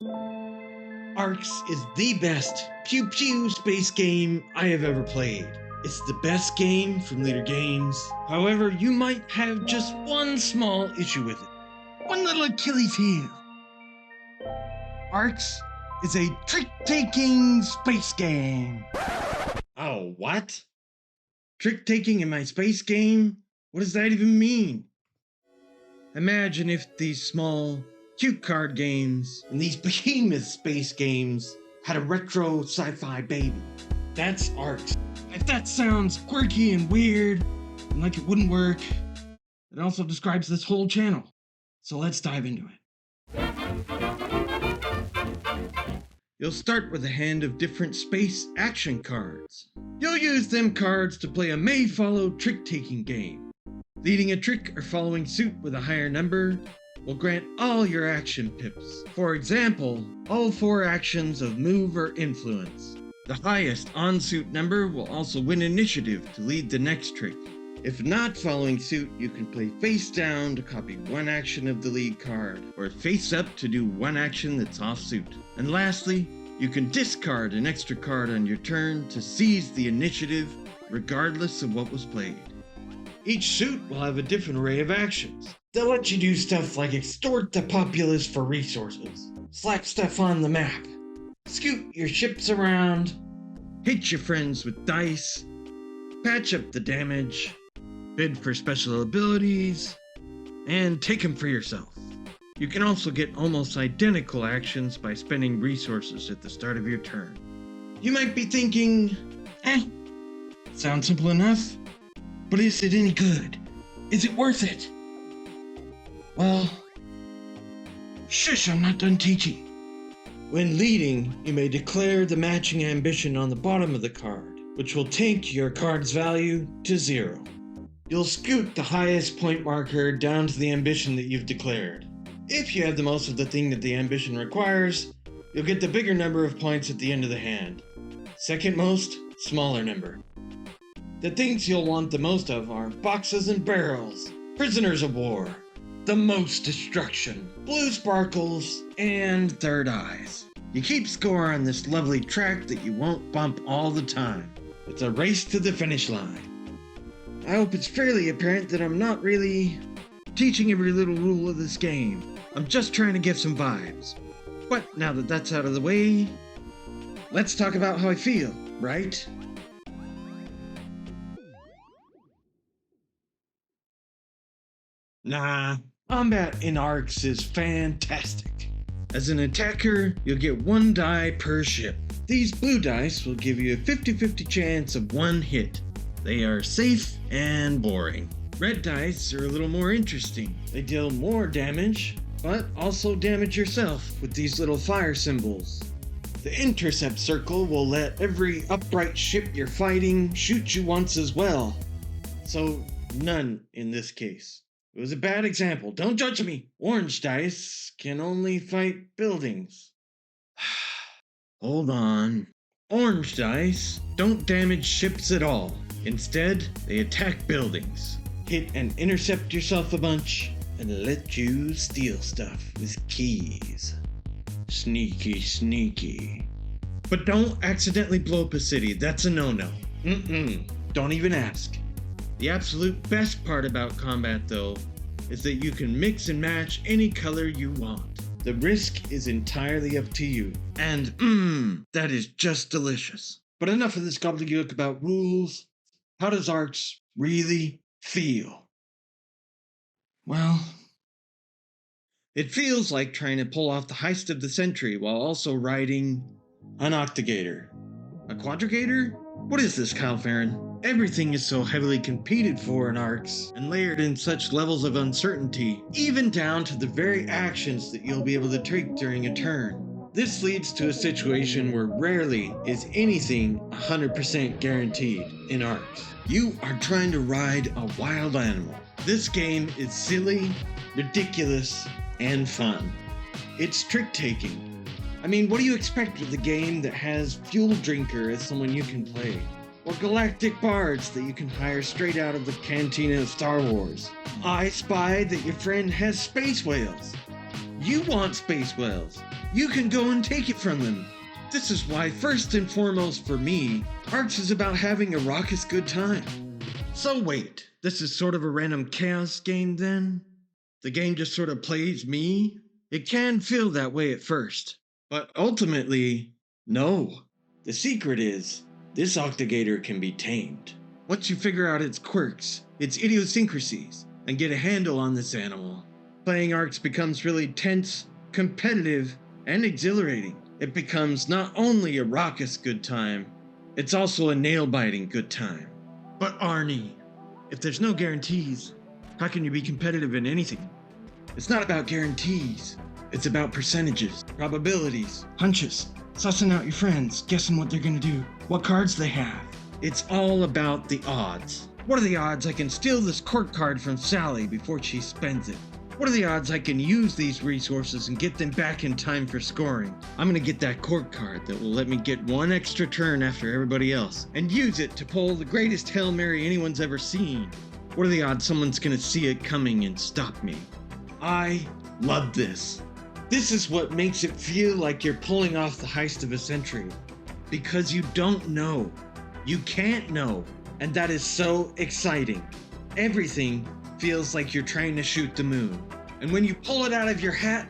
Arcs is the best pew pew space game I have ever played. It's the best game from Leader Games. However, you might have just one small issue with it. One little Achilles heel. Arcs is a trick-taking space game. Oh, what? Trick-taking in my space game? What does that even mean? Imagine if these small, cute card games and these behemoth space games had a retro sci-fi baby. That's Arcs. If that sounds quirky and weird, and like it wouldn't work, it also describes this whole channel. So let's dive into it. You'll start with a hand of different space action cards. You'll use them cards to play a may-follow trick-taking game. Leading a trick or following suit with a higher number will grant all your action pips. For example, all 4 actions of move or influence. The highest on-suit number will also win initiative to lead the next trick. If not following suit, you can play face down to copy 1 action of the lead card, or face up to do 1 action that's off suit. And lastly, you can discard an extra card on your turn to seize the initiative, regardless of what was played. Each suit will have a different array of actions. They'll let you do stuff like extort the populace for resources, slap stuff on the map, scoot your ships around, hit your friends with dice, patch up the damage, bid for special abilities, and take them for yourself. You can also get almost identical actions by spending resources at the start of your turn. You might be thinking, sounds simple enough, but is it any good? Is it worth it? Well, shush, I'm not done teaching. When leading, you may declare the matching ambition on the bottom of the card, which will take your card's value to 0. You'll scoot the highest point marker down to the ambition that you've declared. If you have the most of the thing that the ambition requires, you'll get the bigger number of points at the end of the hand. Second most, smaller number. The things you'll want the most of are boxes and barrels, prisoners of war, the most destruction, blue sparkles, and third eyes. You keep score on this lovely track that you won't bump all the time. It's a race to the finish line. I hope it's fairly apparent that I'm not really teaching every little rule of this game. I'm just trying to give some vibes. But now that that's out of the way, let's talk about how I feel, right? Nah, combat in Arcs is fantastic. As an attacker, you'll get 1 die per ship. These blue dice will give you a 50-50 chance of 1 hit. They are safe and boring. Red dice are a little more interesting. They deal more damage, but also damage yourself with these little fire symbols. The intercept circle will let every upright ship you're fighting shoot you once as well. So, none in this case. It was a bad example, don't judge me. Orange dice can only fight buildings. Hold on. Orange dice don't damage ships at all. Instead, they attack buildings, hit and intercept yourself a bunch, and let you steal stuff with keys. Sneaky, sneaky. But don't accidentally blow up a city, that's a no-no. Don't even ask. The absolute best part about combat, though, is that you can mix and match any color you want. The risk is entirely up to you. And that is just delicious. But enough of this gobbledygook about rules. How does Arcs really feel? Well, it feels like trying to pull off the heist of the century while also riding an Octogator. A Quadrigator? What is this, Kyle Farron? Everything is so heavily competed for in Arcs and layered in such levels of uncertainty, even down to the very actions that you'll be able to take during a turn. This leads to a situation where rarely is anything 100% guaranteed in Arcs. You are trying to ride a wild animal. This game is silly, ridiculous, and fun. It's trick-taking. I mean, what do you expect with a game that has Fuel Drinker as someone you can play? Or galactic bards that you can hire straight out of the cantina of Star Wars? I spy that your friend has space whales. You want space whales. you can go and take it from them. This is why, first and foremost for me, Arcs is about having a raucous good time. So wait, this is sort of a random chaos game then? The game just sort of plays me? It can feel that way at first, but ultimately, no. The secret is, this Octogator can be tamed. Once you figure out its quirks, its idiosyncrasies, and get a handle on this animal, playing Arcs becomes really tense, competitive, and exhilarating. It becomes not only a raucous good time, it's also a nail-biting good time. But Arnie, if there's no guarantees, how can you be competitive in anything? It's not about guarantees. It's about percentages, probabilities, hunches, sussing out your friends, guessing what they're gonna do, what cards they have. It's all about the odds. What are the odds I can steal this court card from Sally before she spends it? What are the odds I can use these resources and get them back in time for scoring? I'm gonna get that court card that will let me get one extra turn after everybody else and use it to pull the greatest Hail Mary anyone's ever seen. What are the odds someone's gonna see it coming and stop me? I love this. This is what makes it feel like you're pulling off the heist of a century. Because you don't know. You can't know. And that is so exciting. Everything feels like you're trying to shoot the moon. And when you pull it out of your hat,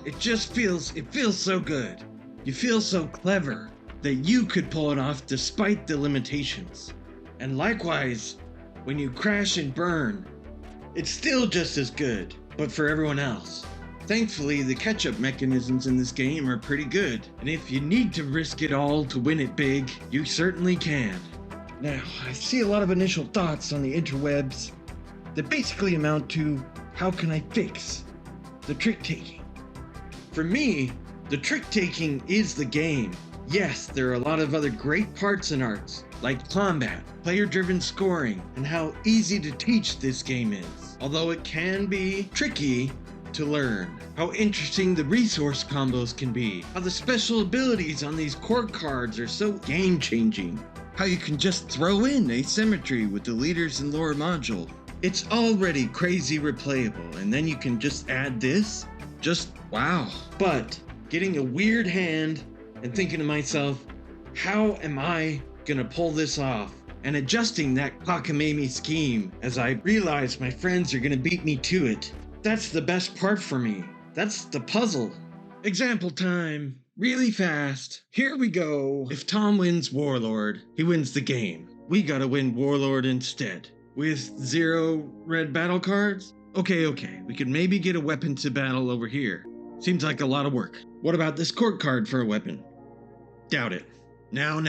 it feels so good. You feel so clever that you could pull it off despite the limitations. And likewise, when you crash and burn, it's still just as good, but for everyone else. Thankfully, the catch-up mechanisms in this game are pretty good, and if you need to risk it all to win it big, you certainly can. Now, I see a lot of initial thoughts on the interwebs that basically amount to, how can I fix the trick-taking? For me, the trick-taking is the game. Yes, there are a lot of other great parts in Arcs, like combat, player-driven scoring, and how easy to teach this game is. Although it can be tricky to learn. How interesting the resource combos can be. How the special abilities on these court cards are so game-changing. How you can just throw in asymmetry with the leaders and lore module. It's already crazy replayable, and then you can just add this? Just wow. But getting a weird hand and thinking to myself, how am I gonna pull this off? And adjusting that cockamamie scheme as I realize my friends are gonna beat me to it. That's the best part for me. That's the puzzle. Example time. Really fast. Here we go. If Tom wins Warlord, he wins the game. We gotta win Warlord instead. With 0 red battle cards? Okay. We could maybe get a weapon to battle over here. Seems like a lot of work. What about this court card for a weapon? Doubt it. Now.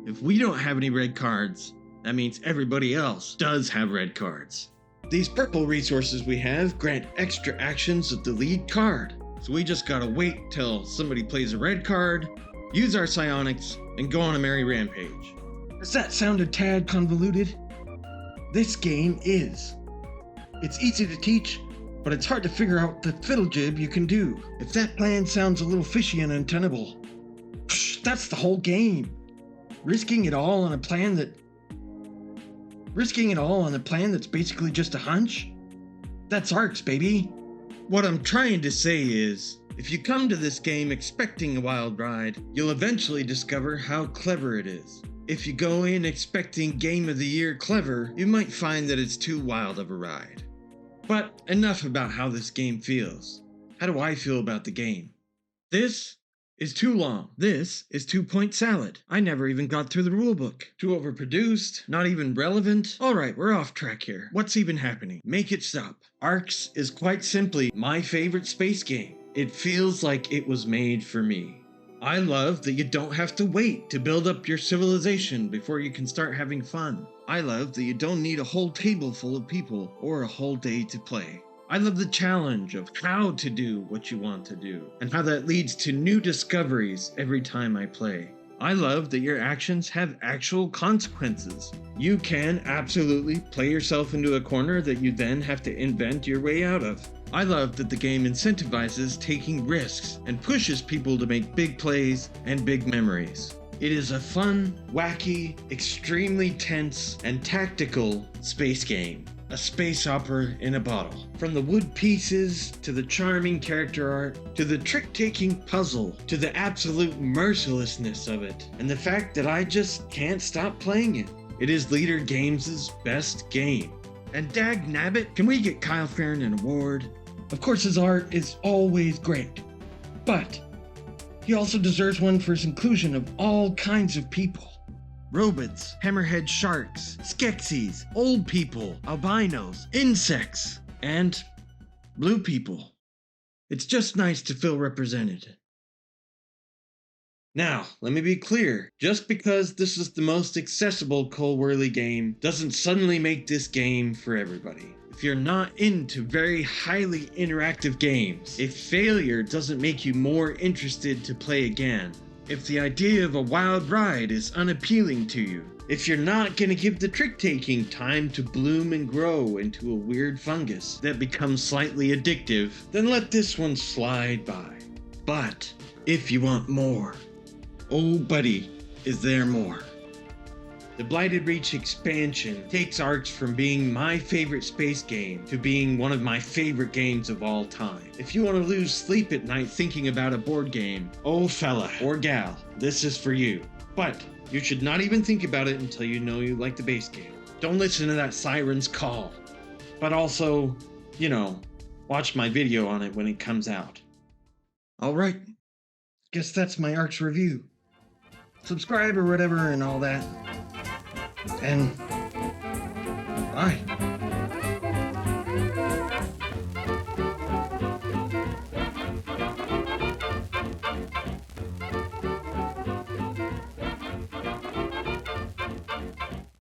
If we don't have any red cards, that means everybody else does have red cards. These purple resources we have grant extra actions of the lead card. So we just gotta wait till somebody plays a red card, use our psionics, and go on a merry rampage. Does that sound a tad convoluted? This game is. It's easy to teach, but it's hard to figure out the fiddle-jib you can do. If that plan sounds a little fishy and untenable, that's the whole game. Risking it all on a plan that's basically just a hunch? That's Arcs, baby. What I'm trying to say is, if you come to this game expecting a wild ride, you'll eventually discover how clever it is. If you go in expecting Game of the Year clever, you might find that it's too wild of a ride. But enough about how this game feels. How do I feel about the game? This is too long. This is 2-point salad. I never even got through the rulebook. Too overproduced, not even relevant. Alright, we're off track here. What's even happening? Make it stop. Arcs is quite simply my favorite space game. It feels like it was made for me. I love that you don't have to wait to build up your civilization before you can start having fun. I love that you don't need a whole table full of people or a whole day to play. I love the challenge of how to do what you want to do, and how that leads to new discoveries every time I play. I love that your actions have actual consequences. You can absolutely play yourself into a corner that you then have to invent your way out of. I love that the game incentivizes taking risks and pushes people to make big plays and big memories. It is a fun, wacky, extremely tense, and tactical space game. a space opera in a bottle. From the wood pieces, to the charming character art, to the trick-taking puzzle, to the absolute mercilessness of it, and the fact that I just can't stop playing it. It is Leader Games' best game. And dag nabbit, can we get Kyle Farron an award? Of course his art is always great, but he also deserves one for his inclusion of all kinds of people. Robots, hammerhead sharks, Skeksis, old people, albinos, insects, and blue people. It's just nice to feel represented. Now, let me be clear, just because this is the most accessible Cole Wehrle game doesn't suddenly make this game for everybody. If you're not into very highly interactive games, if failure doesn't make you more interested to play again, if the idea of a wild ride is unappealing to you, if you're not gonna give the trick-taking time to bloom and grow into a weird fungus that becomes slightly addictive, then let this one slide by. But if you want more, oh buddy, is there more? The Blighted Reach expansion takes Arcs from being my favorite space game to being one of my favorite games of all time. If you want to lose sleep at night thinking about a board game, oh fella or gal, this is for you. But you should not even think about it until you know you like the base game. Don't listen to that siren's call. But also, watch my video on it when it comes out. Alright, guess that's my Arcs review. Subscribe or whatever and all that. And bye.